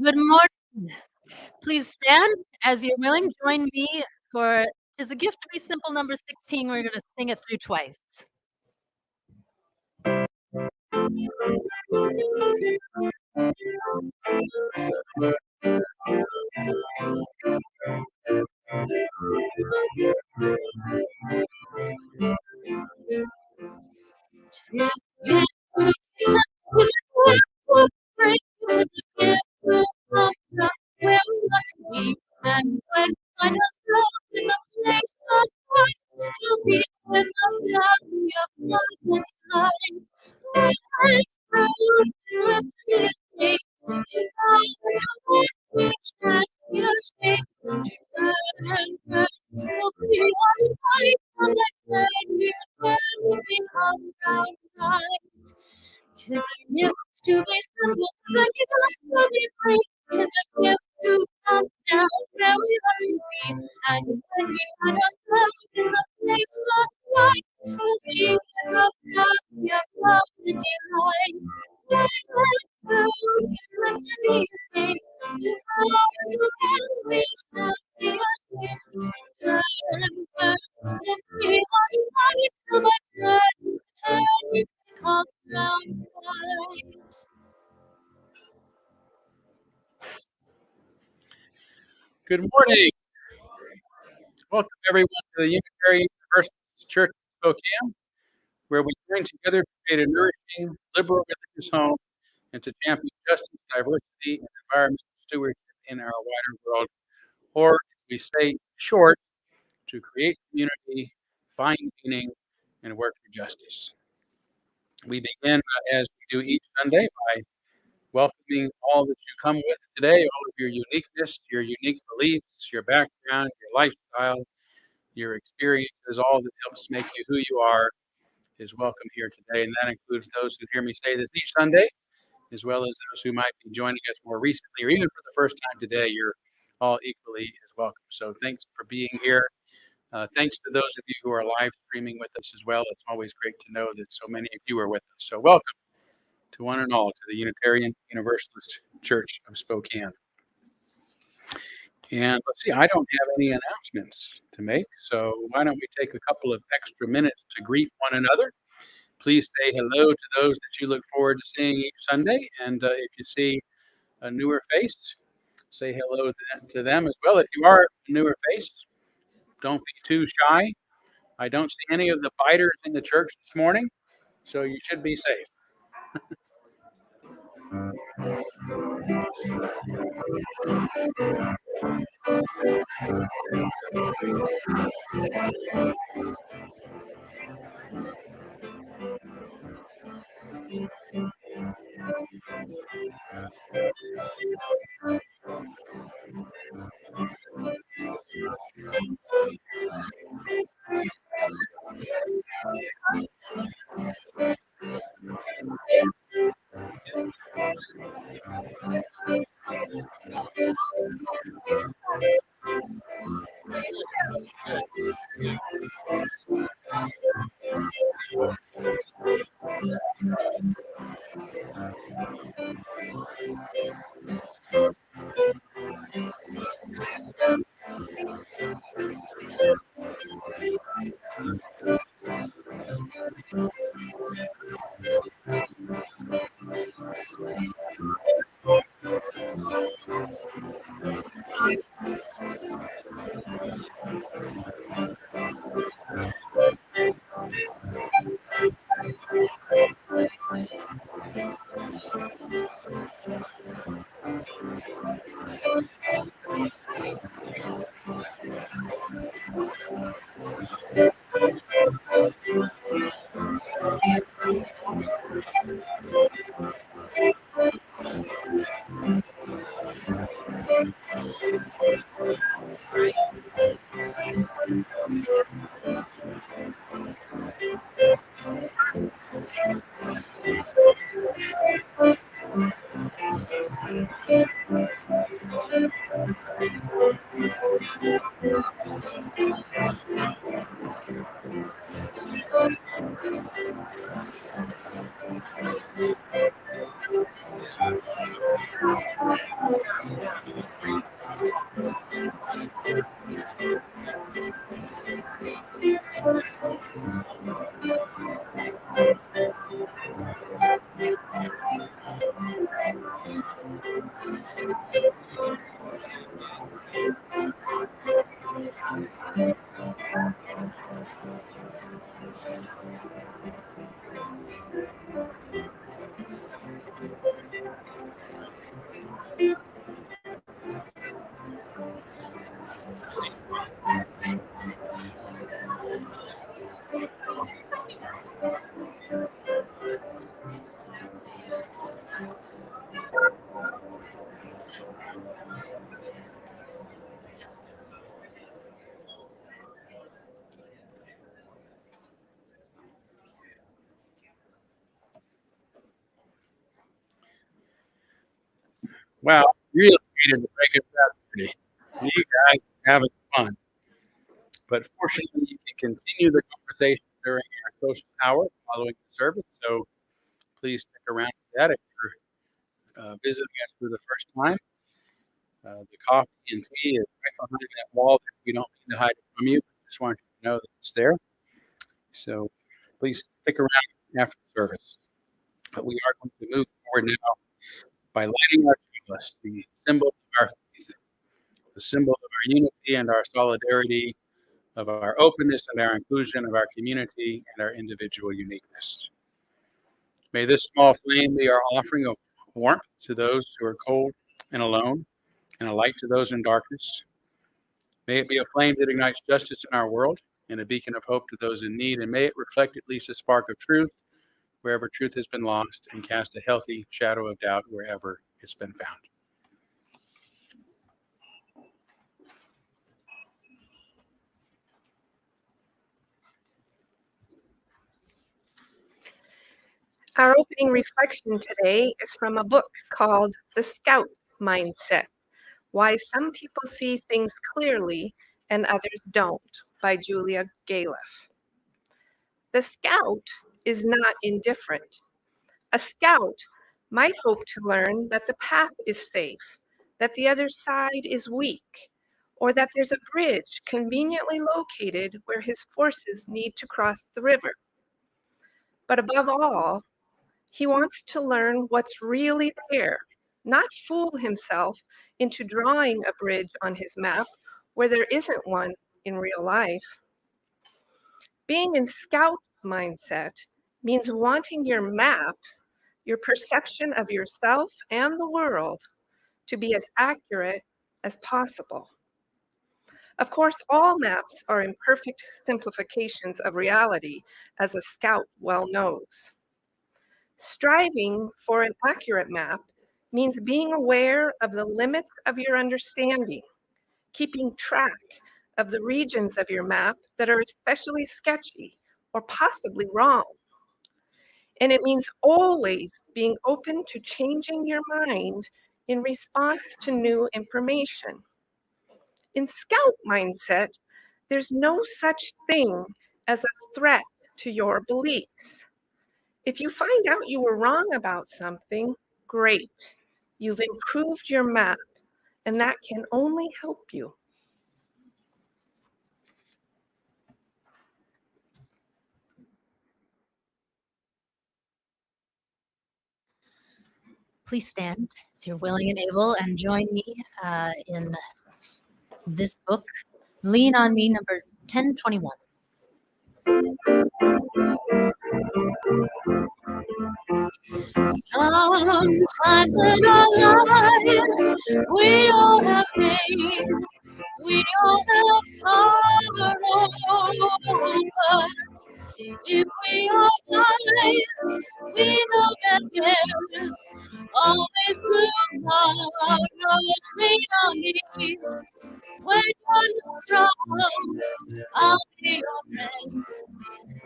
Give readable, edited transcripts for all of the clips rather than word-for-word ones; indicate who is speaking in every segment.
Speaker 1: Good morning. Please stand as you're willing. Join me for "'Tis a Gift to Be Simple" number 16. We're going to sing it through twice. "'Tis a gift to be simple, 'tis a gift to break, 'tis a gift to come down where we want to be, and when we find ourselves in a place just right, to be in the valley of love and light. Light through simplicity and faith, to guide, to reach, and feel shape, to burn and burn, will be our light on that journey when we come round right. 'Tis a gift to be simple, 'tis a gift to be free, 'tis a gift to come down where we want to be, and when we find ourselves in the place just right, we'll be in the valley of love and delight. Light through simplicity and faith, to guide, to reach, and be a shape, to turn and burn, and be our light till my turn we come round right.
Speaker 2: Good morning. Welcome everyone to the Unitarian Universalist Church of Spokane, where we join together to create a nourishing, liberal religious home and to champion justice, diversity, and environmental stewardship in our wider world, or, as we say, short, to create community, find meaning, and work for justice. We begin, as we do each Sunday, by welcoming all that you come with today, all of your uniqueness, your unique beliefs, your background, your lifestyle, your experiences, all that helps make you who you are is welcome here today. And that includes those who hear me say this each Sunday, as well as those who might be joining us more recently or even for the first time today. You're all equally as welcome. So thanks for being here. Thanks to those of you who are live streaming with us as well. It's always great to know that so many of you are with us. So welcome to one and all to the Unitarian Universalist Church of Spokane. And let's see, I don't have any announcements to make, so why don't we take a couple of extra minutes to greet one another. Please say hello to those that you look forward to seeing each Sunday, and if you see a newer face, say hello to them as well. If you are a newer face, don't be too shy. I don't see any of the biters in the church this morning, so you should be safe. Wow, really needed to break it up pretty. You guys are having fun. But fortunately, you can continue the conversation during our social hour following the service. So please stick around for that if you're visiting us for the first time. The coffee and tea is right behind that wall. We don't mean to hide it from you. Just want you to know that it's there. So please stick around after the service. But we are going to move forward now by lighting our chalice, the symbol of our faith, the symbol of our unity and our solidarity, of our openness and our inclusion, of our community and our individual uniqueness. May this small flame be our offering of warmth to those who are cold and alone, and a light to those in darkness. May it be a flame that ignites justice in our world and a beacon of hope to those in need, and may it reflect at least a spark of truth wherever truth has been lost and cast a healthy shadow of doubt wherever it's been found.
Speaker 3: Our opening reflection today is from a book called The Scout Mindset: Why Some People See Things Clearly and Others Don't by Julia Galeff. The scout is not indifferent. A scout might hope to learn that the path is safe, that the other side is weak, or that there's a bridge conveniently located where his forces need to cross the river. But above all, he wants to learn what's really there, not fool himself into drawing a bridge on his map where there isn't one in real life. Being in scout mindset means wanting your map, your perception of yourself and the world, to be as accurate as possible. Of course, all maps are imperfect simplifications of reality, as a scout well knows. Striving for an accurate map means being aware of the limits of your understanding, keeping track of the regions of your map that are especially sketchy or possibly wrong. And it means always being open to changing your mind in response to new information. In scout mindset, there's no such thing as a threat to your beliefs. If you find out you were wrong about something, great. You've improved your map, and that can only help you.
Speaker 1: Please stand as you're willing and able and join me in this book, Lean on Me, number 1021. Sometimes in our lives, we all have pain, we all have sorrow, but if we are wise, we know that there's always tomorrow. Lean on me when you're not strong. I'll be your friend.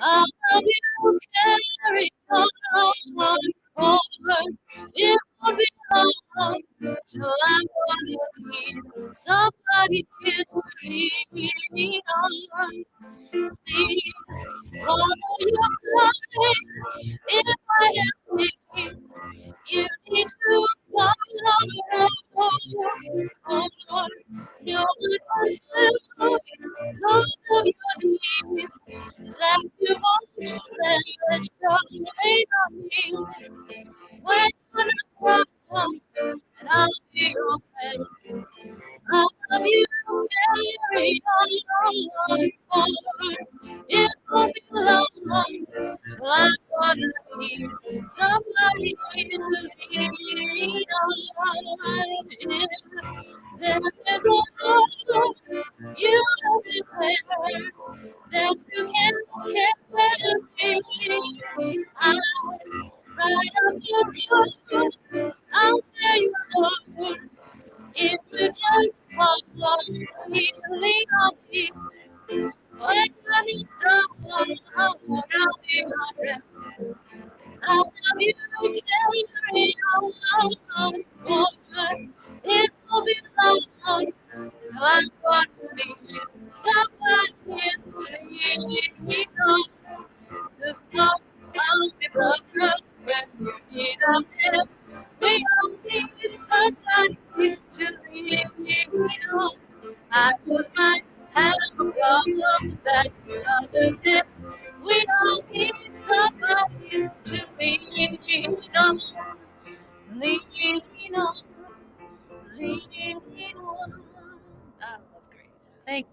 Speaker 1: I'll help you carry on forward. It won't be long till I'm gonna need somebody to lean on. Please swallow your pride. If I have things you need to find, You're the cause of your needs that you won't stand the trouble may not be. When you're not welcome, and I'll be your friend. I love you, carry on forward. It won't be long till I'm gonna need somebody to lean on. There is a love you have declared that you can carry me. I'm right up with you. I'll tell you, Lord, if you just call on me, lean on me. When I need someone, I'll be your friend. I love you, carry on forward. It will be long till I'm gonna need somebody to lean on. Just come, I'll be brother when you need a man. We all need somebody to lean on. I just might have a problem that you understand. We all need somebody to lean on, lean on, lean on. Oh, that's great. Thank you.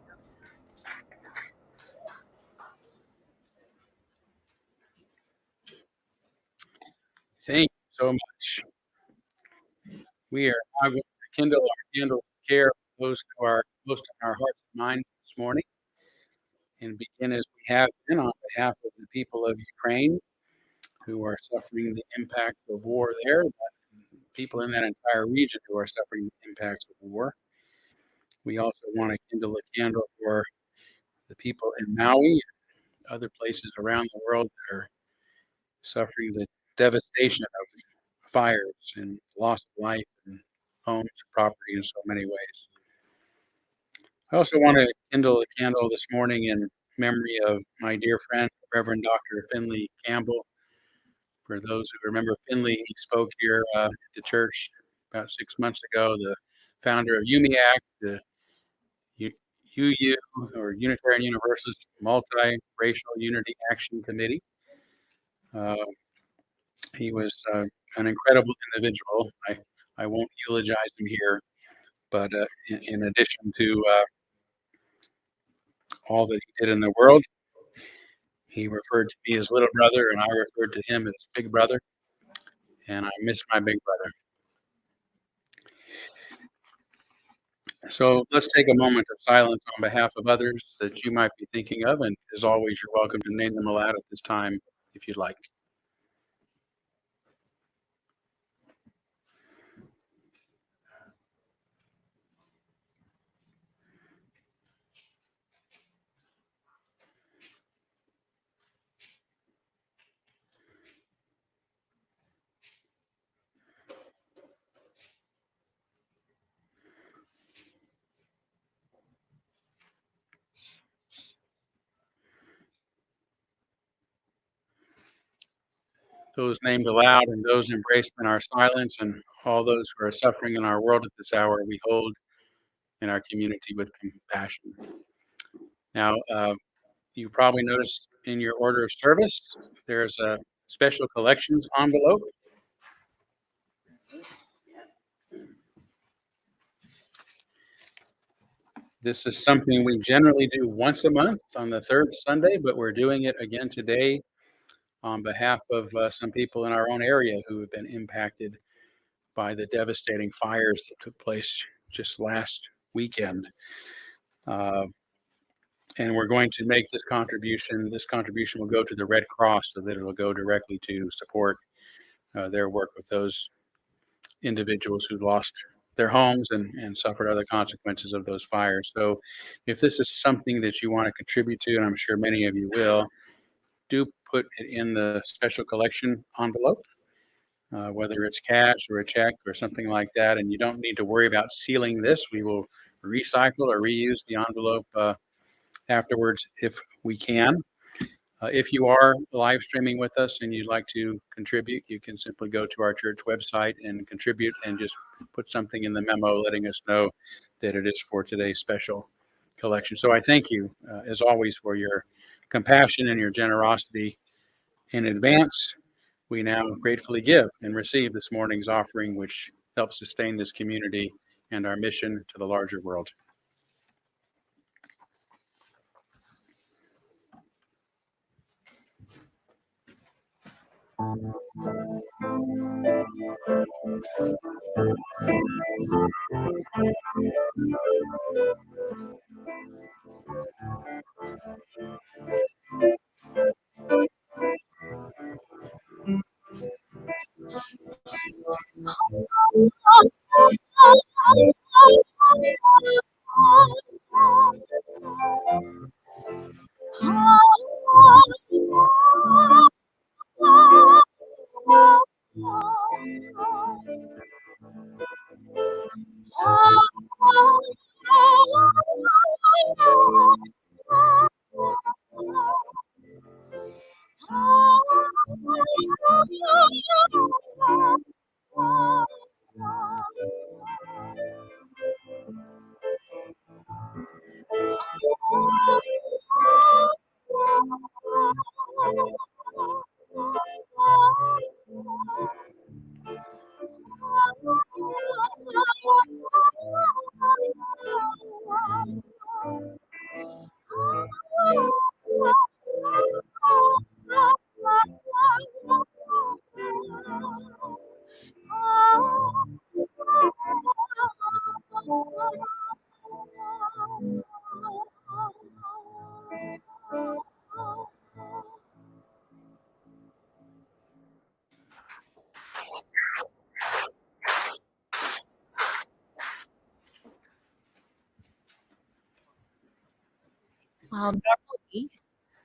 Speaker 2: Thank you so much. We are now going to kindle our candle of care of those who are most in our hearts and minds this morning, and begin as we have been on behalf of the people of Ukraine who are suffering the impact of war there, people in that entire region who are suffering the impacts of war. We also want to kindle a candle for the people in Maui and other places around the world that are suffering the devastation of fires and loss of life and homes and property in so many ways. I also want to kindle a candle this morning in memory of my dear friend, Reverend Dr. Finley Campbell. For those who remember Finley, he spoke here at the church about 6 months ago, the founder of UMIAC, the UU, or Unitarian Universalist Multiracial Unity Action Committee. He was an incredible individual. I won't eulogize him here, but in addition to all that he did in the world, he referred to me as little brother, and I referred to him as big brother, and I miss my big brother. So let's take a moment of silence on behalf of others that you might be thinking of, and as always, you're welcome to name them aloud at this time if you'd like. Those named aloud and those embraced in our silence, and all those who are suffering in our world at this hour, we hold in our community with compassion. Now, you probably noticed in your order of service, there's a special collections envelope. This is something we generally do once a month on the third Sunday, but we're doing it again today on behalf of some people in our own area who have been impacted by the devastating fires that took place just last weekend. And we're going to make this contribution. This contribution will go to the Red Cross so that it will go directly to support their work with those individuals who lost their homes and suffered other consequences of those fires. So if this is something that you want to contribute to, and I'm sure many of you will, do put it in the special collection envelope, whether it's cash or a check or something like that. And you don't need to worry about sealing this. We will recycle or reuse the envelope afterwards if we can. If you are live streaming with us and you'd like to contribute, you can simply go to our church website and contribute and just put something in the memo letting us know that it is for today's special collection. So I thank you, as always, for your compassion and your generosity in advance. We now gratefully give and receive this morning's offering, which helps sustain this community and our mission to the larger world.
Speaker 4: Well, normally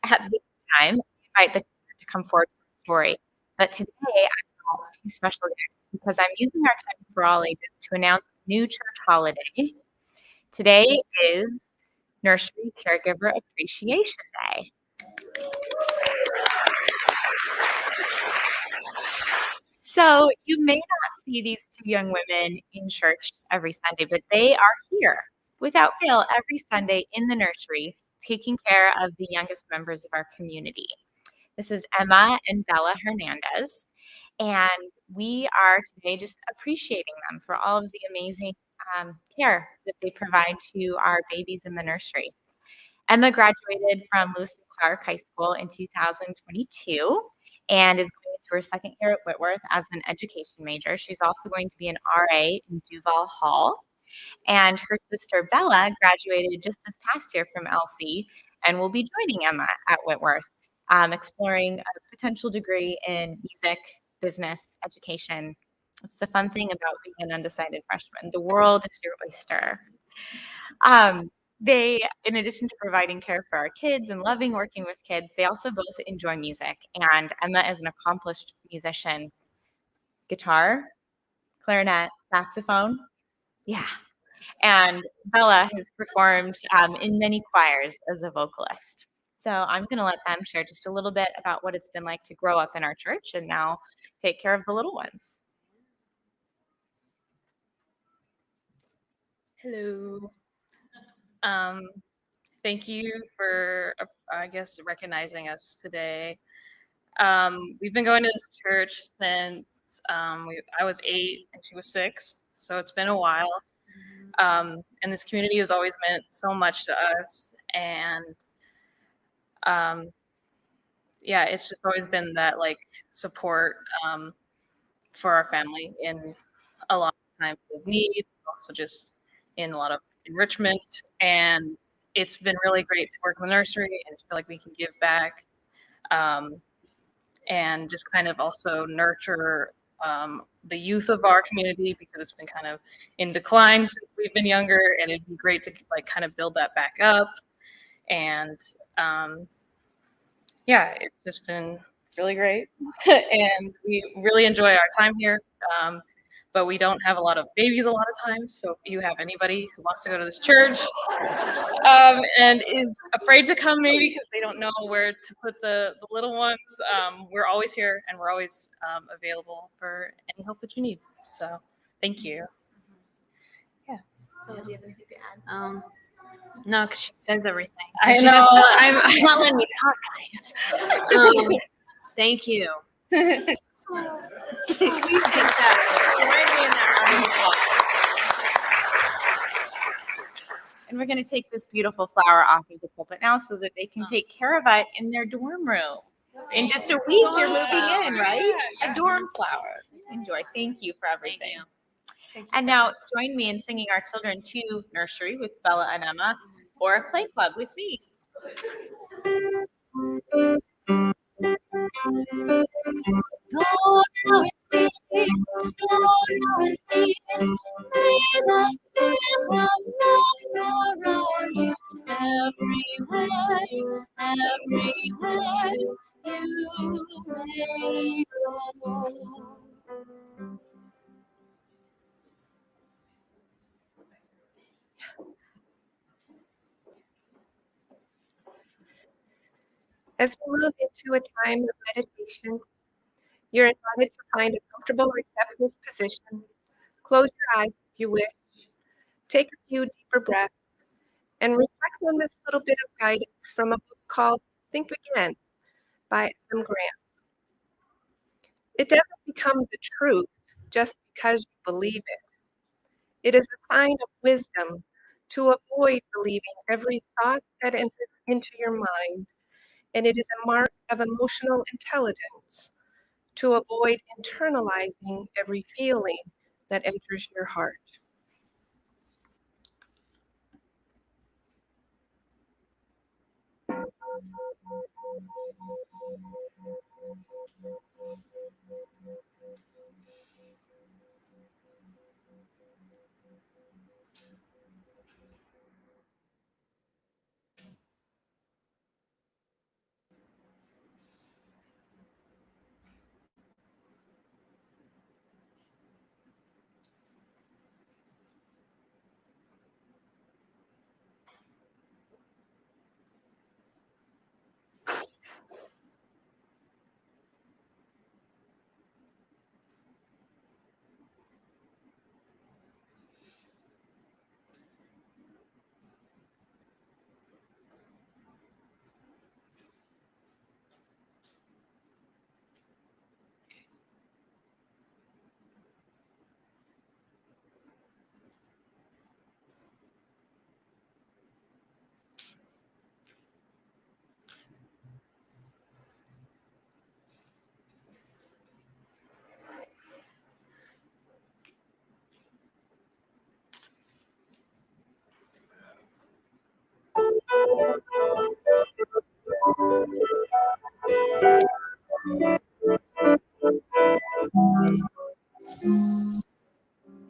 Speaker 4: at this time, we invite the teacher to come forward for a story. But today, I have two special guests because I'm using our time for all ages to announce a new church holiday. Today is Nursery Caregiver Appreciation Day. So you may not see these two young women in church every Sunday, but they are here without fail every Sunday in the nursery, taking care of the youngest members of our community. This is Emma and Bella Hernandez, and we are today just appreciating them for all of the amazing care that they provide to our babies in the nursery. Emma graduated from Lewis and Clark High School in 2022 and is going into her second year at Whitworth as an education major. She's also going to be an RA in Duval Hall. And her sister Bella graduated just this past year from LC and will be joining Emma at Whitworth, exploring a potential degree in music, business, education. It's the fun thing about being an undecided freshman. The world is your oyster. They, in addition to providing care for our kids and loving working with kids, they also both enjoy music. And Emma is an accomplished musician. Guitar, clarinet, saxophone. Yeah. And Bella has performed in many choirs as a vocalist. So I'm going to let them share just a little bit about what it's been like to grow up in our church and now take care of the little ones.
Speaker 5: Hello. Thank you for, I guess, recognizing us today. We've been going to this church since I was 8 and she was 6, so it's been a while. And this community has always meant so much to us, and yeah, it's just always been that like support for our family in a lot of times of need, also just in a lot of enrichment. And it's been really great to work in the nursery and feel like we can give back and just kind of also nurture the youth of our community because it's been kind of in decline since we've been younger, and it'd be great to like kind of build that back up. And yeah, it's just been really great and we really enjoy our time here. but we don't have a lot of babies a lot of times. So if you have anybody who wants to go to this church and is afraid to come maybe because they don't know where to put the little ones, we're always here and we're always available for any help that you need. So thank you.
Speaker 4: So do you have anything to add? No, because she says everything.
Speaker 5: I
Speaker 4: She's
Speaker 5: know.
Speaker 4: She's not letting me talk, guys. Thank you. And we're going to take this beautiful flower off of the pulpit now so that they can take care of it in their dorm room. In just a week, you're moving in, right? A dorm flower. Enjoy. Thank you for everything. And now join me in singing our children to nursery with Bella and Emma, or a play club with me.
Speaker 1: Go now in peace, go now in peace. May the spirit of love surround you everywhere, everywhere you may go.
Speaker 3: As we move into a time of meditation, you're invited to find a comfortable, receptive position. Close your eyes if you wish. Take a few deeper breaths and reflect on this little bit of guidance from a book called Think Again by Adam Grant. It doesn't become the truth just because you believe it. It is a sign of wisdom to avoid believing every thought that enters into your mind, and it is a mark of emotional intelligence to avoid internalizing every feeling that enters your heart.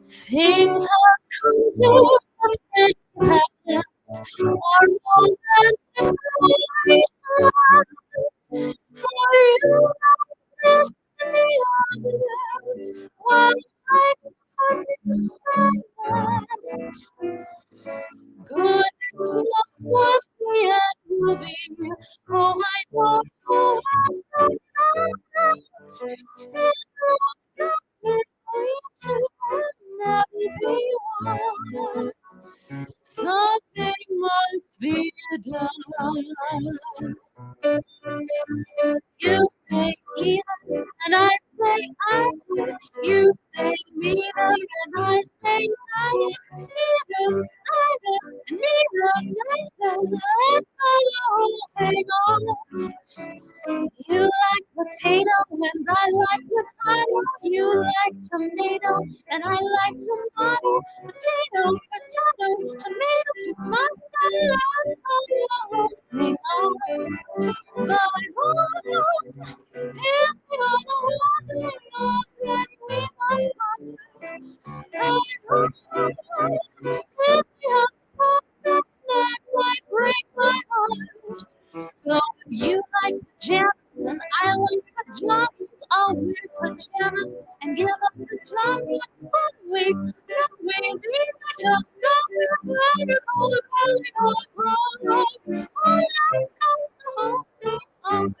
Speaker 1: Things have come to different paths. Our moments is going for you and the other. One life on this silent. Goodness knows what we will be. Oh, I don't know how it looks as if we two will never be one. Something must be done. You say either, and I say either. You say neither, and I say neither. Neither, either, and neither, neither. Let's call the whole thing off. You like potato, and I like potato. You like tomato, and I like tomato. Potato, potato, tomato, tomato. Let's call the whole thing off. But oh, if you're the one thing off, then we must part. And oh, if you're the that might break my heart. So if you like pajamas and I like pajamas, I'll wear pajamas and give up pajamas for let's start the whole thing over.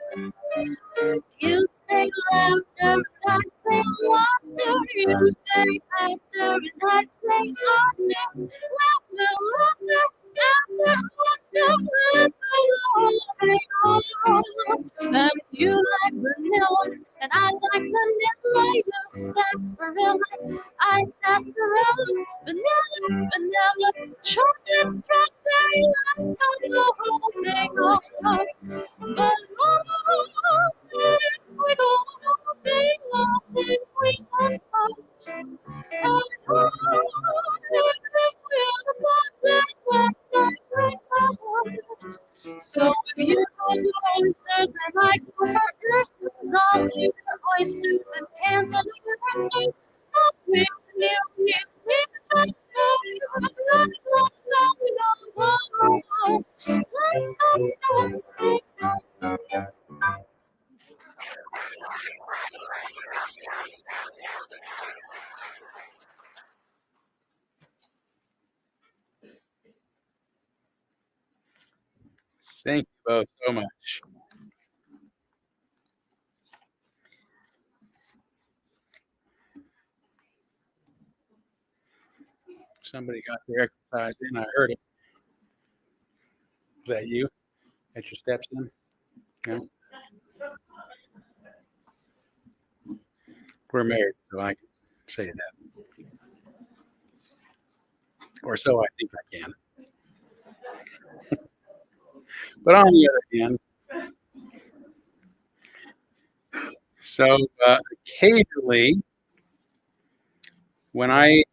Speaker 1: You say laughter, I say laughter. You say after, and I say after. Laughter, laughter, after, let's go the whole thing over. And you like vanilla, and I like vanilla. You sarsaparilla, I sarsaparilla. Vanilla, vanilla, chocolate, strawberry. Let's go the whole thing over. But we go thing we must part. And so if you go for oysters and I go for oysters, I'll eat your oysters and cancel your oysters. Let's go.
Speaker 2: Thank you both so much. Somebody got their exercise in. I heard it. Was that you? At your steps in? Yeah. We're married, so I can say that. Or so I think I can. But on the other hand, so occasionally when I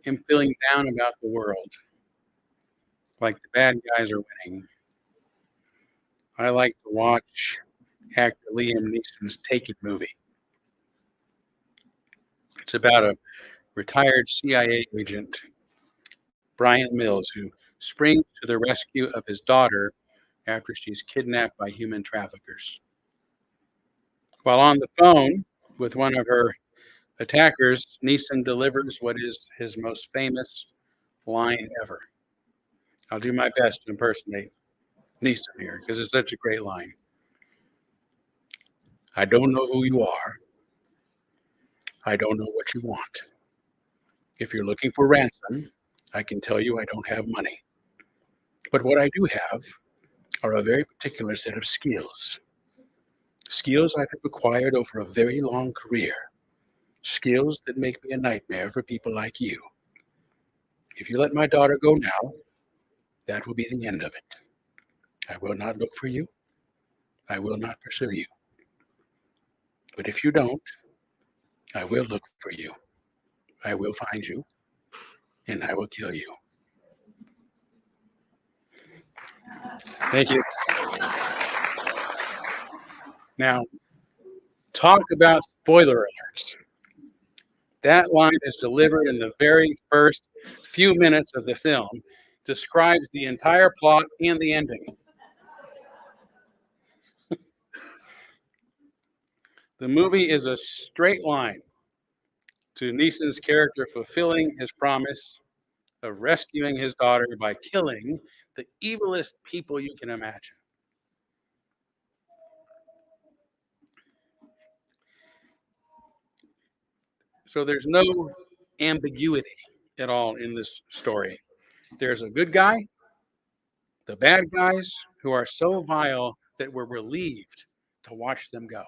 Speaker 2: am feeling down about the world, like the bad guys are winning, I like to watch actor Liam Neeson's Take It movie. It's about a retired CIA agent, Brian Mills, who springs to the rescue of his daughter after she's kidnapped by human traffickers. While on the phone with one of her attackers, Neeson delivers what is his most famous line ever. I'll do my best to impersonate Neeson here because it's such a great line. I don't know who you are. I don't know what you want. If you're looking for ransom, I can tell you I don't have money. But what I do have are a very particular set of skills. Skills I have acquired over a very long career. Skills that make me a nightmare for people like you. If you let my daughter go now, that will be the end of it. I will not look for you. I will not pursue you. But if you don't, I will look for you. I will find you, and I will kill you. Thank you. Now, talk about spoiler alerts. That line is delivered in the very first few minutes of the film, describes the entire plot and the ending. The movie is a straight line to Neeson's character fulfilling his promise of rescuing his daughter by killing the evilest people you can imagine. So there's no ambiguity at all in this story. There's a good guy, the bad guys who are so vile that we're relieved to watch them go.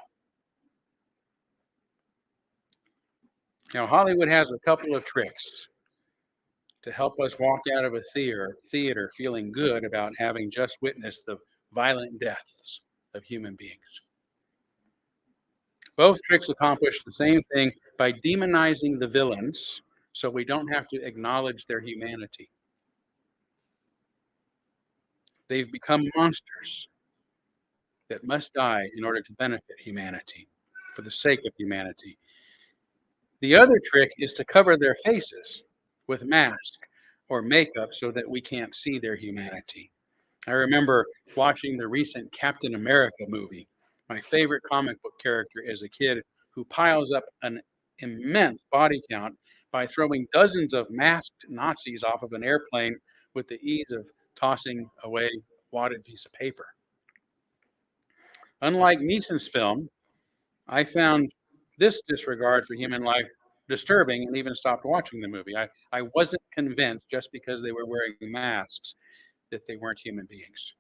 Speaker 2: Now, Hollywood has a couple of tricks to help us walk out of a theater feeling good about having just witnessed the violent deaths of human beings. Both tricks accomplish the same thing by demonizing the villains so we don't have to acknowledge their humanity. They've become monsters that must die in order to benefit humanity, for the sake of humanity. The other trick is to cover their faces with masks or makeup so that we can't see their humanity. I remember watching the recent Captain America movie. My favorite comic book character is a kid who piles up an immense body count by throwing dozens of masked Nazis off of an airplane with the ease of tossing away wadded piece of paper. Unlike Neeson's film, I found this disregard for human life disturbing and even stopped watching the movie. I wasn't convinced just because they were wearing masks that they weren't human beings.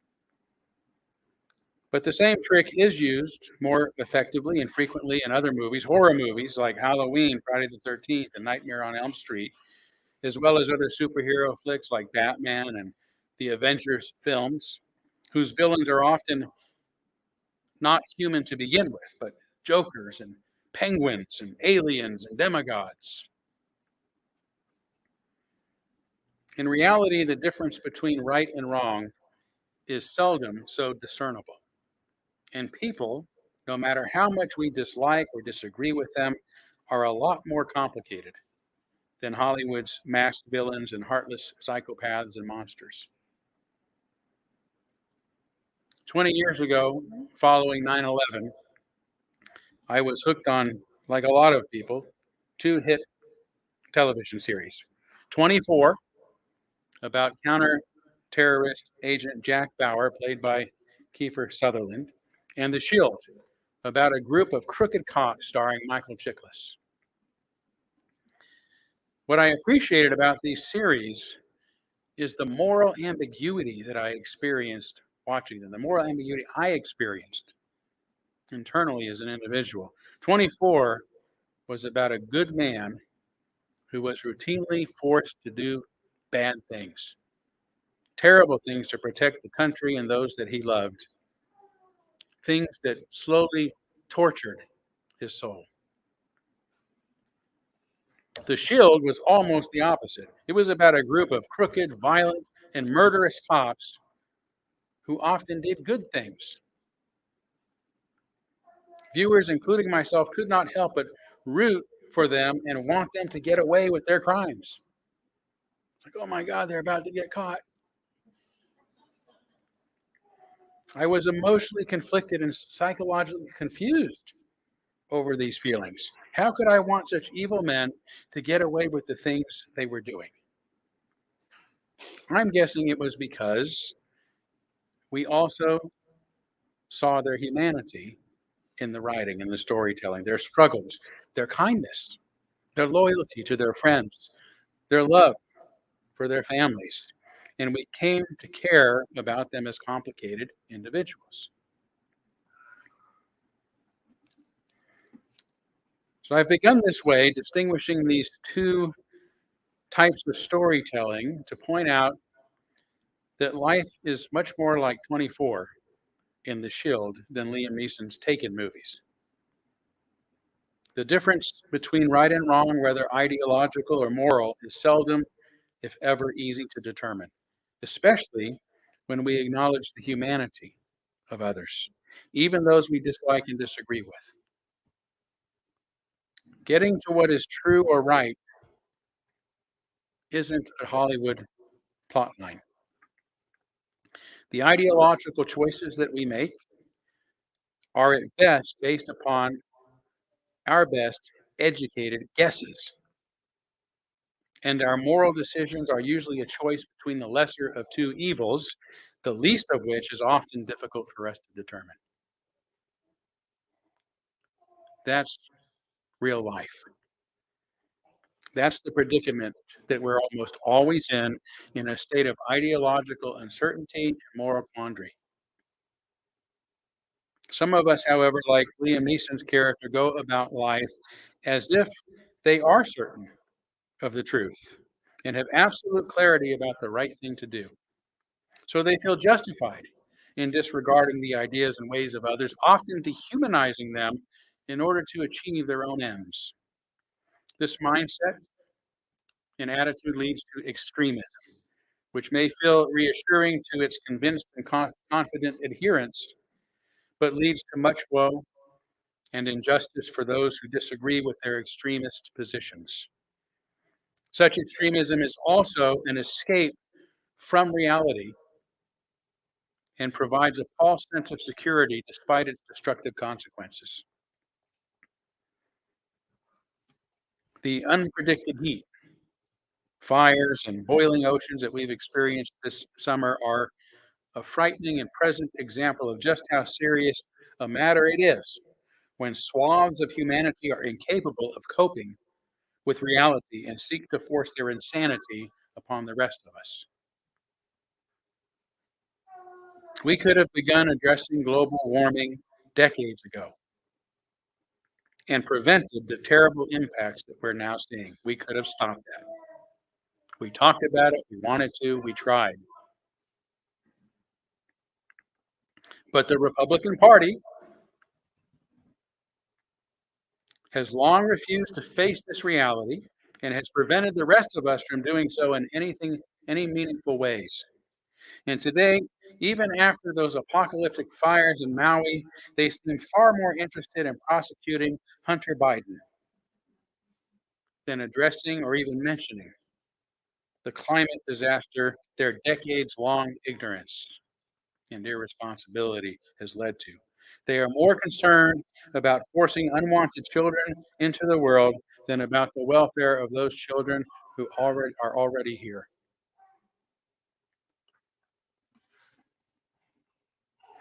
Speaker 2: But the same trick is used more effectively and frequently in other movies, horror movies like Halloween, Friday the 13th, and Nightmare on Elm Street, as well as other superhero flicks like Batman and the Avengers films, whose villains are often not human to begin with, but jokers and penguins and aliens and demigods. In reality, the difference between right and wrong is seldom so discernible. And people, no matter how much we dislike or disagree with them, are a lot more complicated than Hollywood's masked villains and heartless psychopaths and monsters. 20 years ago, following 9/11, I was hooked on, like a lot of people, two hit television series. 24, about counter-terrorist agent Jack Bauer, played by Kiefer Sutherland, and The Shield, about a group of crooked cops starring Michael Chiklis. What I appreciated about these series is the moral ambiguity that I experienced watching them, the moral ambiguity I experienced internally as an individual. 24 was about a good man who was routinely forced to do bad things, terrible things to protect the country and those that he loved, things that slowly tortured his soul. The Shield was almost the opposite. It was about a group of crooked, violent, and murderous cops who often did good things. Viewers, including myself, could not help but root for them and want them to get away with their crimes. It's like, oh my God, they're about to get caught. I was emotionally conflicted and psychologically confused over these feelings. How could I want such evil men to get away with the things they were doing? I'm guessing it was because we also saw their humanity in the writing and the storytelling, their struggles, their kindness, their loyalty to their friends, their love for their families. And we came to care about them as complicated individuals. So I've begun this way, distinguishing these two types of storytelling to point out that life is much more like 24 in The Shield than Liam Neeson's Taken movies. The difference between right and wrong, whether ideological or moral, is seldom, if ever, easy to determine, especially when we acknowledge the humanity of others, even those we dislike and disagree with. Getting to what is true or right isn't a Hollywood plotline. The ideological choices that we make are at best based upon our best educated guesses. And our moral decisions are usually a choice between the lesser of two evils, the least of which is often difficult for us to determine. That's real life. That's the predicament that we're almost always in a state of ideological uncertainty and moral quandary. Some of us, however, like Liam Neeson's character, go about life as if they are certain of the truth and have absolute clarity about the right thing to do. So they feel justified in disregarding the ideas and ways of others, often dehumanizing them in order to achieve their own ends. This mindset and attitude leads to extremism, which may feel reassuring to its convinced and confident adherents, but leads to much woe and injustice for those who disagree with their extremist positions. Such extremism is also an escape from reality and provides a false sense of security despite its destructive consequences. The unpredicted heat, fires, and boiling oceans that we've experienced this summer are a frightening and present example of just how serious a matter it is when swaths of humanity are incapable of coping with reality and seek to force their insanity upon the rest of us. We could have begun addressing global warming decades ago and prevented the terrible impacts that we're now seeing. We could have stopped that. We talked about it, we wanted to, we tried. But the Republican Party has long refused to face this reality and has prevented the rest of us from doing so in any meaningful ways. And today, even after those apocalyptic fires in Maui, they seem far more interested in prosecuting Hunter Biden than addressing or even mentioning the climate disaster their decades-long ignorance and irresponsibility has led to. They are more concerned about forcing unwanted children into the world than about the welfare of those children who are already here.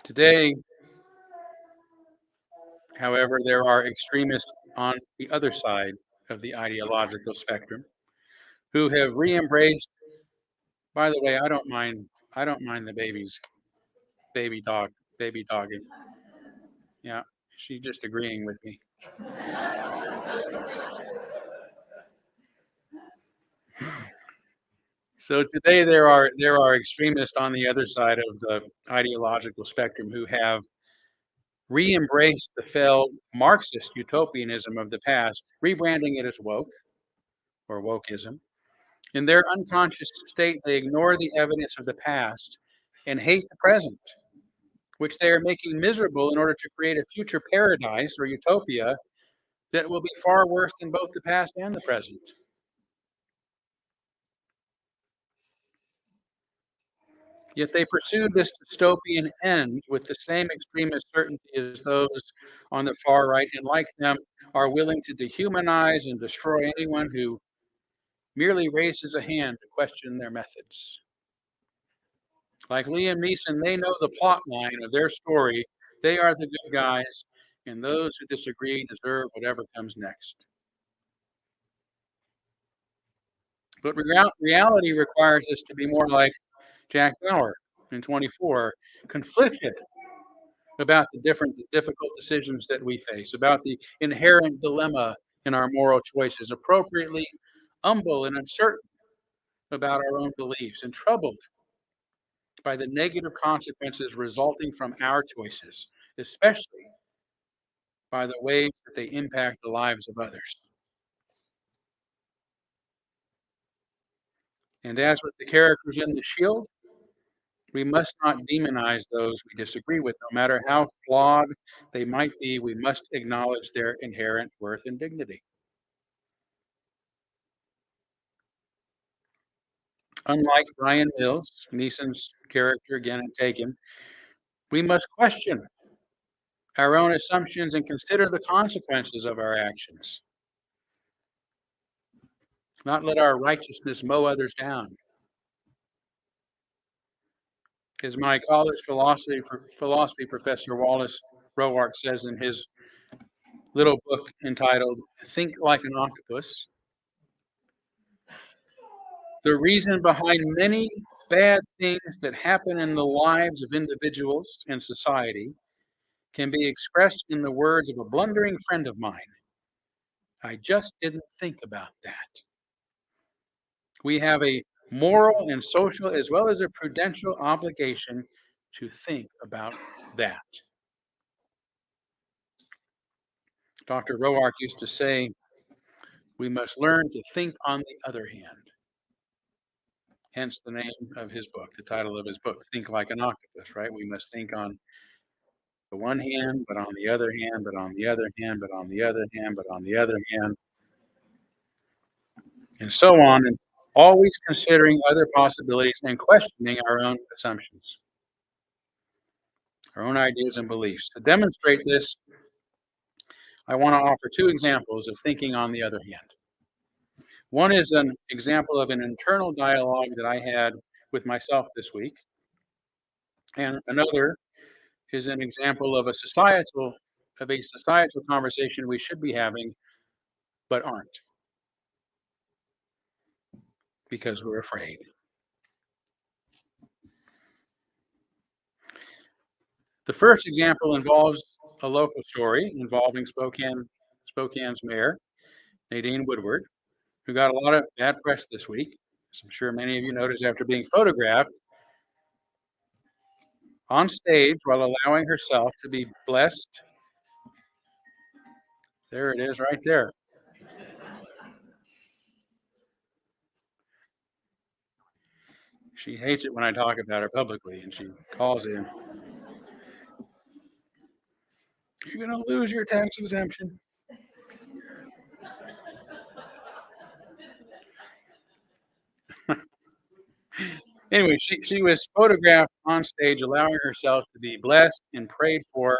Speaker 2: Today, however, there are extremists on the other side of the ideological spectrum who have re-embraced. By the way, I don't mind the baby dogging. Yeah, she's just agreeing with me. So today there are extremists on the other side of the ideological spectrum who have re-embraced the failed Marxist utopianism of the past, rebranding it as woke or wokeism. In their unconscious state, they ignore the evidence of the past and hate the present, which they are making miserable in order to create a future paradise or utopia that will be far worse than both the past and the present. Yet they pursue this dystopian end with the same extremist certainty as those on the far right, and like them, are willing to dehumanize and destroy anyone who merely raises a hand to question their methods. Like Liam Neeson, they know the plot line of their story. They are the good guys, and those who disagree deserve whatever comes next. But reality requires us to be more like Jack Bauer in 24, conflicted about the difficult decisions that we face, about the inherent dilemma in our moral choices, appropriately humble and uncertain about our own beliefs, and troubled by the negative consequences resulting from our choices, especially by the ways that they impact the lives of others. And as with the characters in The Shield, we must not demonize those we disagree with. No matter how flawed they might be, we must acknowledge their inherent worth and dignity. Unlike Brian Mills, Neeson's character again in Taken, we must question our own assumptions and consider the consequences of our actions. Not let our righteousness mow others down. As my college philosophy professor Wallace Roark says in his little book entitled Think Like an Octopus, the reason behind many bad things that happen in the lives of individuals and society can be expressed in the words of a blundering friend of mine. I just didn't think about that. We have a moral and social as well as a prudential obligation to think about that. Dr. Roark used to say, we must learn to think on the other hand. Hence the name of his book, the title of his book, Think Like an Octopus, right? We must think on the one hand, but on the other hand, but on the other hand, but on the other hand, but on the other hand, and so on, and always considering other possibilities and questioning our own assumptions, our own ideas and beliefs. To demonstrate this, I want to offer two examples of thinking on the other hand. One is an example of an internal dialogue that I had with myself this week. And another is an example of a societal conversation we should be having, but aren't because we're afraid. The first example involves a local story involving Spokane's mayor, Nadine Woodward, who got a lot of bad press this week, as I'm sure many of you noticed after being photographed on stage while allowing herself to be blessed. There it is right there. She hates it when I talk about her publicly, and she calls in. You're going to lose your tax exemption. Anyway, she was photographed on stage allowing herself to be blessed and prayed for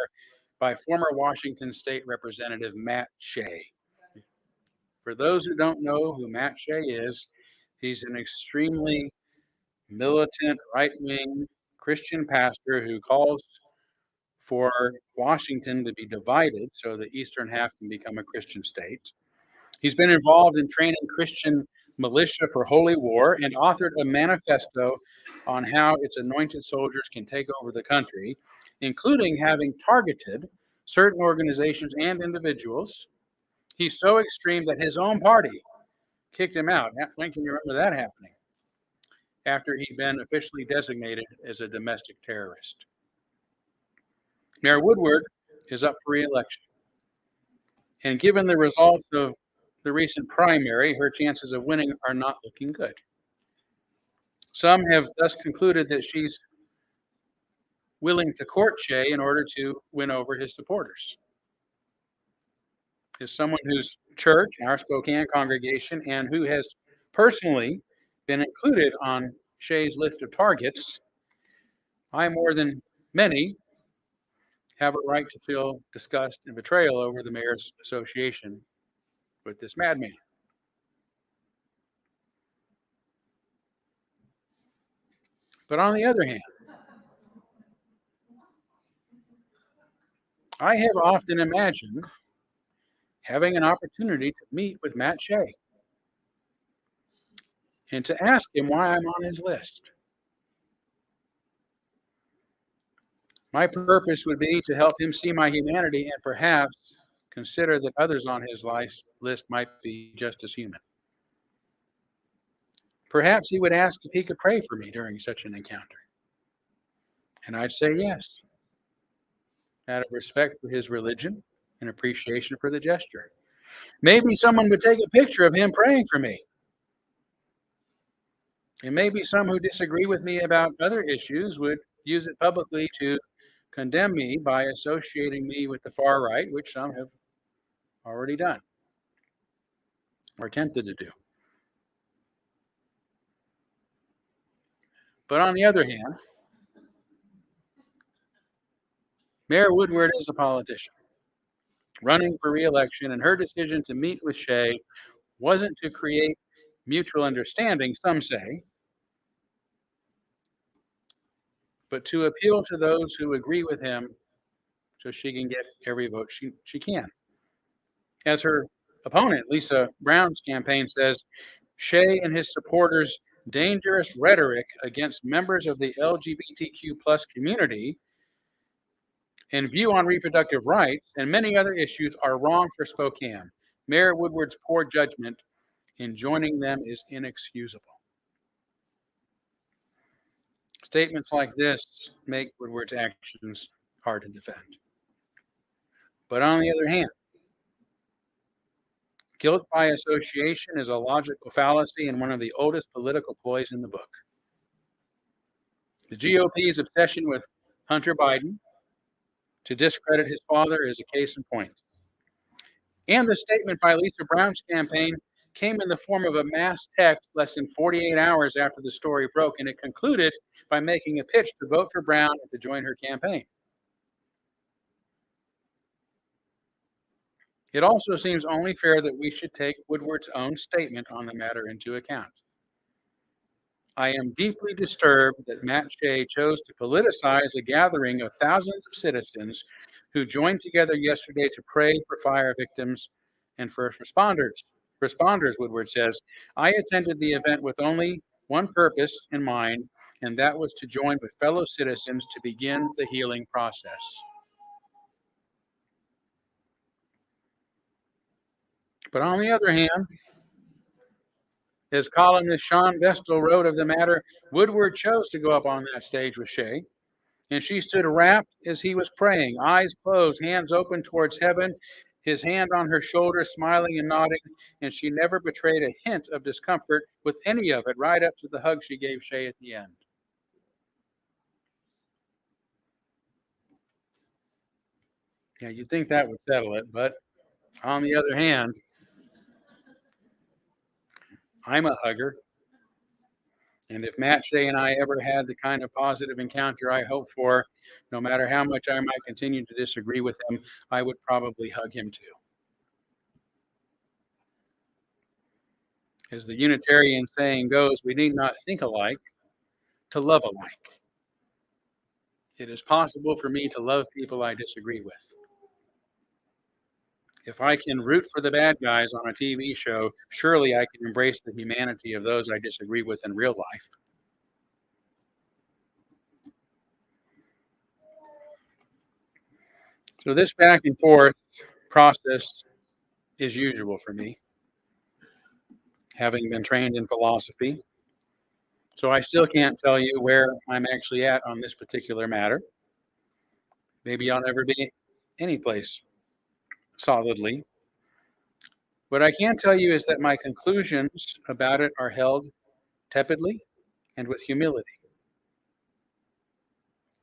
Speaker 2: by former Washington State Representative Matt Shea. For those who don't know who Matt Shea is, he's an extremely militant, right-wing Christian pastor who calls for Washington to be divided so the eastern half can become a Christian state. He's been involved in training Christian militia for holy war and authored a manifesto on how its anointed soldiers can take over the country, including having targeted certain organizations and individuals. He's so extreme that his own party kicked him out. When can you remember that happening? After he'd been officially designated as a domestic terrorist. Mayor Woodward is up for re-election. And given the results of the recent primary, her chances of winning are not looking good. Some have thus concluded that she's willing to court Shea in order to win over his supporters. As someone whose church, our Spokane congregation, and who has personally been included on Shea's list of targets, I, more than many, have a right to feel disgust and betrayal over the mayor's association with this madman. But on the other hand, I have often imagined having an opportunity to meet with Matt Shea and to ask him why I'm on his list. My purpose would be to help him see my humanity and perhaps consider that others on his list might be just as human. Perhaps he would ask if he could pray for me during such an encounter. And I'd say yes, out of respect for his religion and appreciation for the gesture. Maybe someone would take a picture of him praying for me. And maybe some who disagree with me about other issues would use it publicly to condemn me by associating me with the far right, which some have already done or attempted to do. But on the other hand, Mayor Woodward is a politician running for re-election, and her decision to meet with Shea wasn't to create mutual understanding, some say, but to appeal to those who agree with him so she can get every vote she can. As her opponent, Lisa Brown's campaign says, Shea and his supporters' dangerous rhetoric against members of the LGBTQ plus community and view on reproductive rights and many other issues are wrong for Spokane. Mayor Woodward's poor judgment in joining them is inexcusable. Statements like this make Woodward's actions hard to defend. But on the other hand, guilt by association is a logical fallacy and one of the oldest political ploys in the book. The GOP's obsession with Hunter Biden to discredit his father is a case in point. And the statement by Lisa Brown's campaign came in the form of a mass text less than 48 hours after the story broke, and it concluded by making a pitch to vote for Brown and to join her campaign. It also seems only fair that we should take Woodward's own statement on the matter into account. I am deeply disturbed that Matt Shea chose to politicize a gathering of thousands of citizens who joined together yesterday to pray for fire victims and first responders. Woodward says, I attended the event with only one purpose in mind, and that was to join with fellow citizens to begin the healing process. But on the other hand, as columnist Sean Vestal wrote of the matter, Woodward chose to go up on that stage with Shea, and she stood rapt as he was praying, eyes closed, hands open towards heaven, his hand on her shoulder, smiling and nodding, and she never betrayed a hint of discomfort with any of it, right up to the hug she gave Shea at the end. Yeah, you'd think that would settle it, but on the other hand, I'm a hugger. And if Matt Shea and I ever had the kind of positive encounter I hope for, no matter how much I might continue to disagree with him, I would probably hug him too. As the Unitarian saying goes, we need not think alike to love alike. It is possible for me to love people I disagree with. If I can root for the bad guys on a TV show, surely I can embrace the humanity of those I disagree with in real life. So this back and forth process is usual for me, having been trained in philosophy. So I still can't tell you where I'm actually at on this particular matter. Maybe I'll never be any place solidly. What I can tell you is that my conclusions about it are held tepidly and with humility,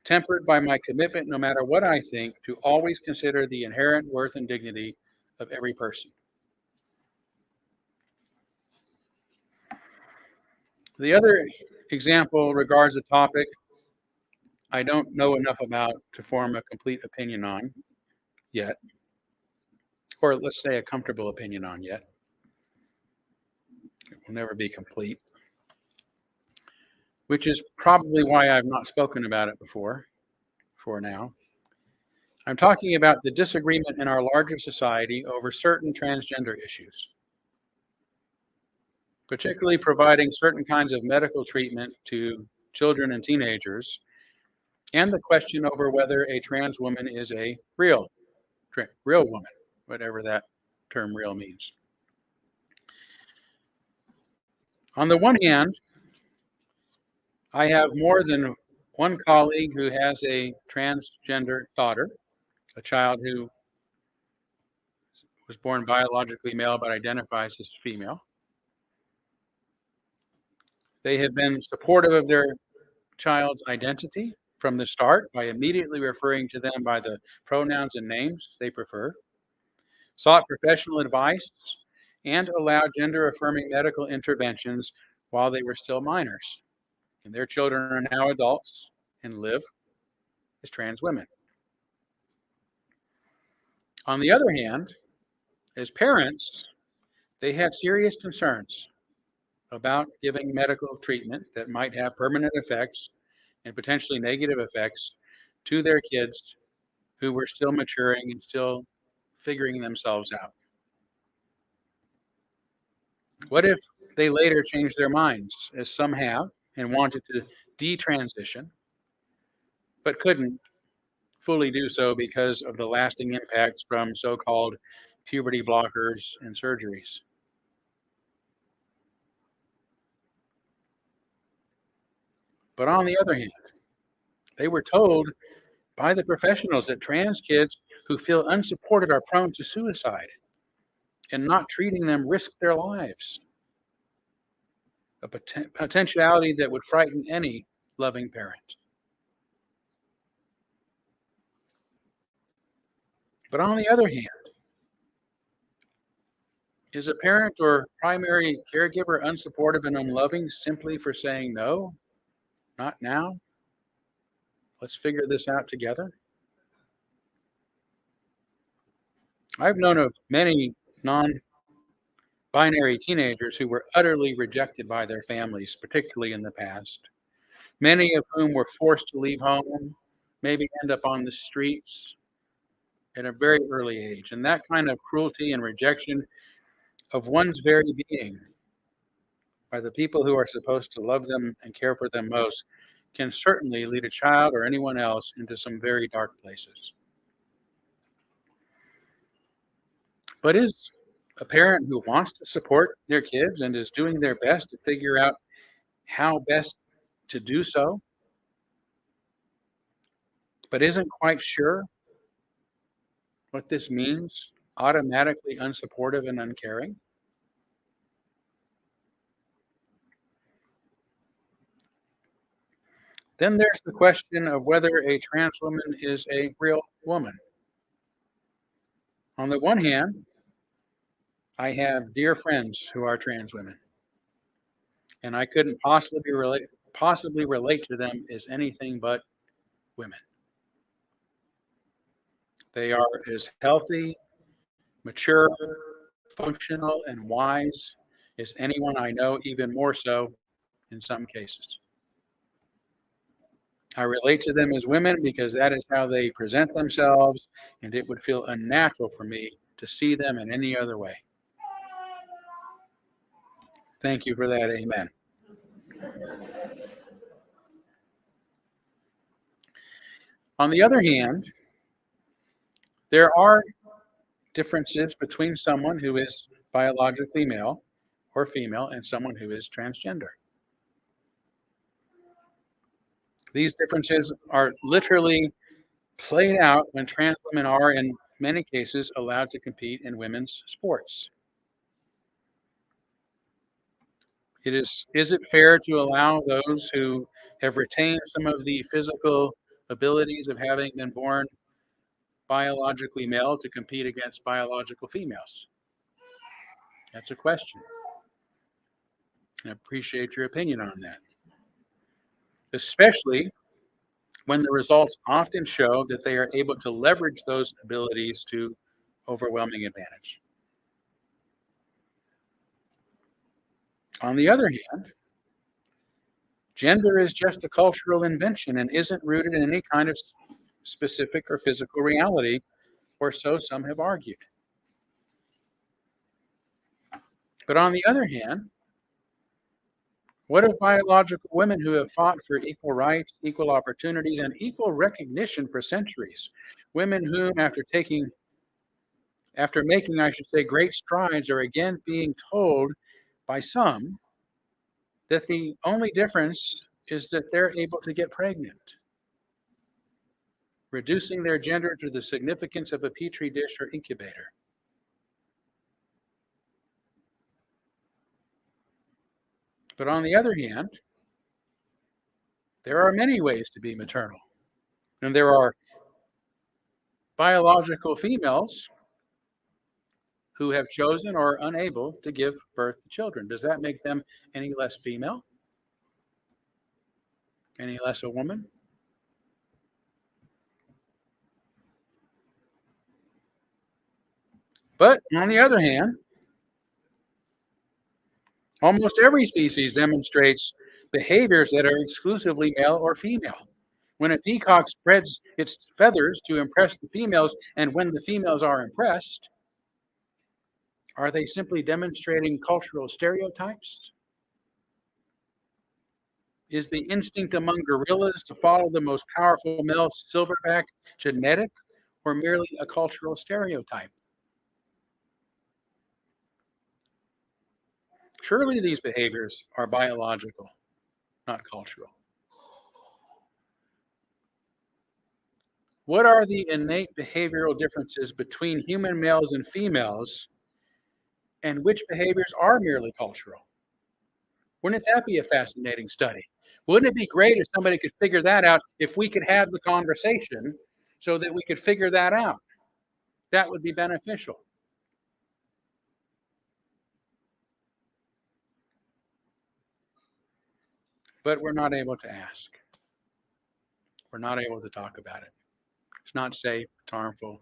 Speaker 2: tempered by my commitment, no matter what I think, to always consider the inherent worth and dignity of every person. The other example regards a topic I don't know enough about to form a complete opinion on yet, or let's say a comfortable opinion on yet. It will never be complete, which is probably why I've not spoken about it before now. I'm talking about the disagreement in our larger society over certain transgender issues, particularly providing certain kinds of medical treatment to children and teenagers, and the question over whether a trans woman is a real woman, whatever that term real means. On the one hand, I have more than one colleague who has a transgender daughter, a child who was born biologically male but identifies as female. They have been supportive of their child's identity from the start by immediately referring to them by the pronouns and names they prefer, sought professional advice, and allowed gender-affirming medical interventions while they were still minors. And their children are now adults and live as trans women. On the other hand, as parents, they have serious concerns about giving medical treatment that might have permanent effects and potentially negative effects to their kids who were still maturing and still figuring themselves out. What if they later change their minds, as some have, and wanted to detransition, but couldn't fully do so because of the lasting impacts from so-called puberty blockers and surgeries? But on the other hand, they were told by the professionals that trans kids who feel unsupported are prone to suicide, and not treating them risk their lives. A potentiality that would frighten any loving parent. But on the other hand, is a parent or primary caregiver unsupportive and unloving simply for saying no? Not now? Let's figure this out together? I've known of many non-binary binary teenagers who were utterly rejected by their families, particularly in the past, many of whom were forced to leave home, maybe end up on the streets at a very early age. And that kind of cruelty and rejection of one's very being by the people who are supposed to love them and care for them most can certainly lead a child or anyone else into some very dark places. But is a parent who wants to support their kids and is doing their best to figure out how best to do so, but isn't quite sure what this means, automatically unsupportive and uncaring? Then there's the question of whether a trans woman is a real woman. On the one hand, I have dear friends who are trans women, and I couldn't possibly relate to them as anything but women. They are as healthy, mature, functional, and wise as anyone I know, even more so in some cases. I relate to them as women because that is how they present themselves, and it would feel unnatural for me to see them in any other way. Thank you for that. Amen. On the other hand, there are differences between someone who is biologically male or female and someone who is transgender. These differences are literally played out when trans women are, in many cases, allowed to compete in women's sports. Is it fair to allow those who have retained some of the physical abilities of having been born biologically male to compete against biological females? That's a question. I appreciate your opinion on that. Especially when the results often show that they are able to leverage those abilities to overwhelming advantage. On the other hand, gender is just a cultural invention and isn't rooted in any kind of specific or physical reality, or so some have argued. But on the other hand, what of biological women who have fought for equal rights, equal opportunities, and equal recognition for centuries? Women whom, after making, I should say, great strides, are again being told by some that the only difference is that they're able to get pregnant, reducing their gender to the significance of a petri dish or incubator. But on the other hand, there are many ways to be maternal. And there are biological females who have chosen or are unable to give birth to children. Does that make them any less female? Any less a woman? But on the other hand, almost every species demonstrates behaviors that are exclusively male or female. When a peacock spreads its feathers to impress the females, and when the females are impressed, are they simply demonstrating cultural stereotypes? Is the instinct among gorillas to follow the most powerful male silverback genetic or merely a cultural stereotype? Surely these behaviors are biological, not cultural. What are the innate behavioral differences between human males and females, and which behaviors are merely cultural? Wouldn't that be a fascinating study? Wouldn't it be great if somebody could figure that out, if we could have the conversation so that we could figure that out? That would be beneficial. But we're not able to ask. We're not able to talk about it. It's not safe, it's harmful.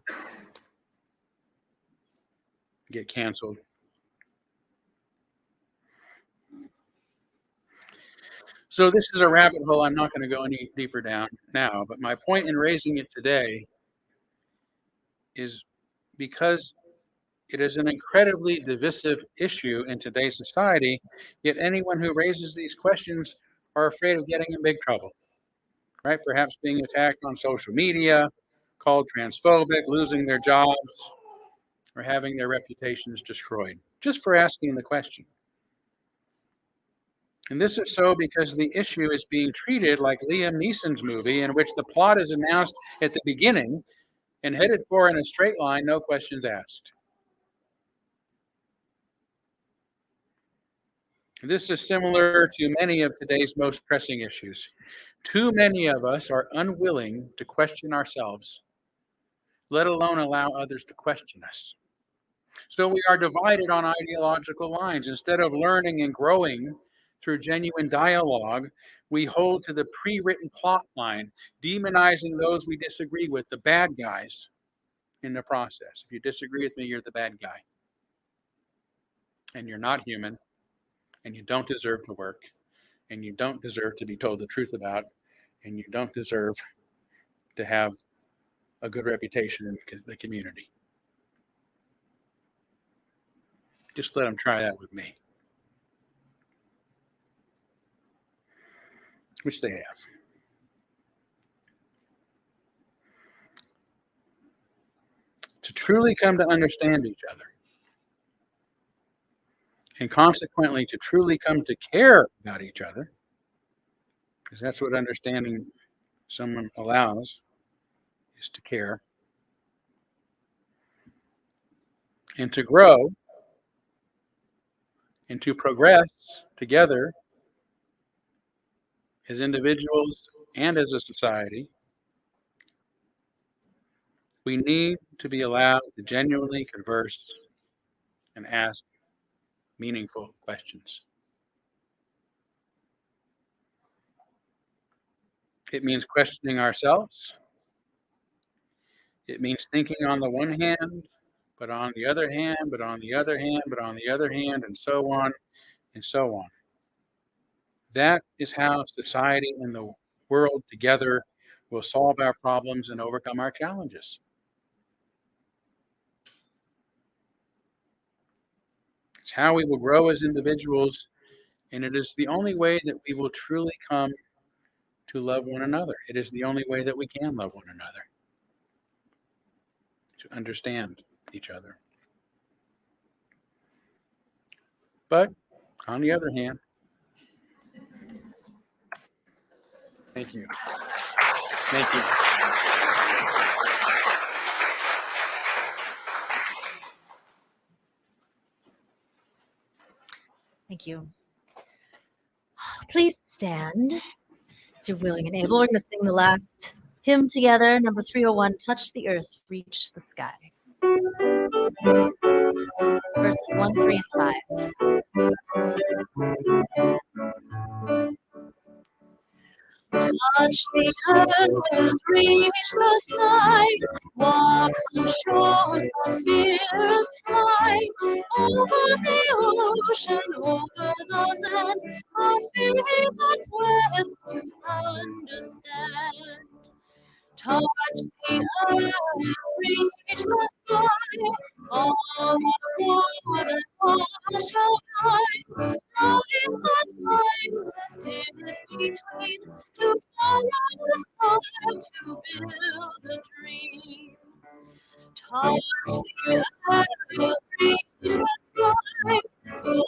Speaker 2: Get canceled. So this is a rabbit hole I'm not going to go any deeper down now, but my point in raising it today is because it is an incredibly divisive issue in today's society, yet anyone who raises these questions are afraid of getting in big trouble, right? Perhaps being attacked on social media, called transphobic, losing their jobs, or having their reputations destroyed, just for asking the question. And this is so because the issue is being treated like Liam Neeson's movie, in which the plot is announced at the beginning and headed for in a straight line, no questions asked. This is similar to many of today's most pressing issues. Too many of us are unwilling to question ourselves, let alone allow others to question us. So we are divided on ideological lines. Instead of learning and growing through genuine dialogue, we hold to the pre-written plot line, demonizing those we disagree with, the bad guys in the process. If you disagree with me, you're the bad guy. And you're not human, and you don't deserve to work, and you don't deserve to be told the truth about, and you don't deserve to have a good reputation in the community. Just let them try that with me, which they have. To truly come to understand each other, and consequently to truly come to care about each other, because that's what understanding someone allows, is to care, and to grow, and to progress together as individuals and as a society, we need to be allowed to genuinely converse and ask meaningful questions. It means questioning ourselves. It means thinking on the one hand, but on the other hand, but on the other hand, but on the other hand, and so on and so on. That is how society and the world together will solve our problems and overcome our challenges. It's how we will grow as individuals, and it is the only way that we will truly come to love one another. It is the only way that we can love one another, to understand each other. But on the other hand, thank you. Thank you.
Speaker 1: Thank you. Please stand as you're willing and able. We're going to sing the last hymn together, number 301, Touch the Earth, Reach the Sky. Verses 1, 3, and 5. Touch the earth, reach the sky, walk on shores where spirits fly, over the ocean, over the land, our faith and quest to understand. Touch the earth, reach the sky, all are born and all shall die. Now is the time left in between to follow the star, to build a dream. Touch the earth, reach the sky, soar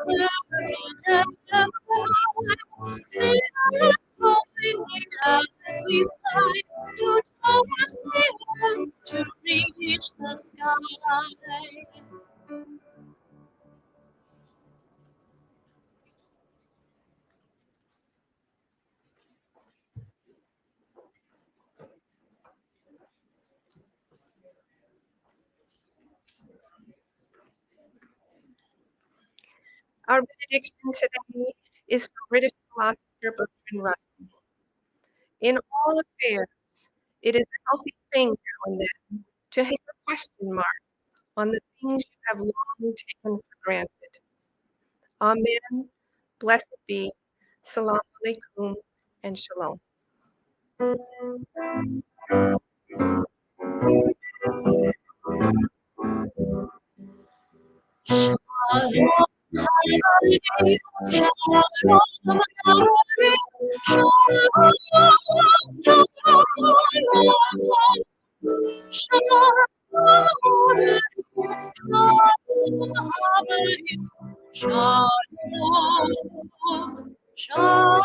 Speaker 1: with courage and pride. Spirit flowing as we fly to touch the earth, to reach the sky.
Speaker 3: Our benediction today is from British philosopher Bertrand Russell. In all affairs, it is a healthy thing now and then to hang a question mark on the things you have long taken for granted. Amen. Blessed be Salam alaikum and shalom.
Speaker 1: Shalom.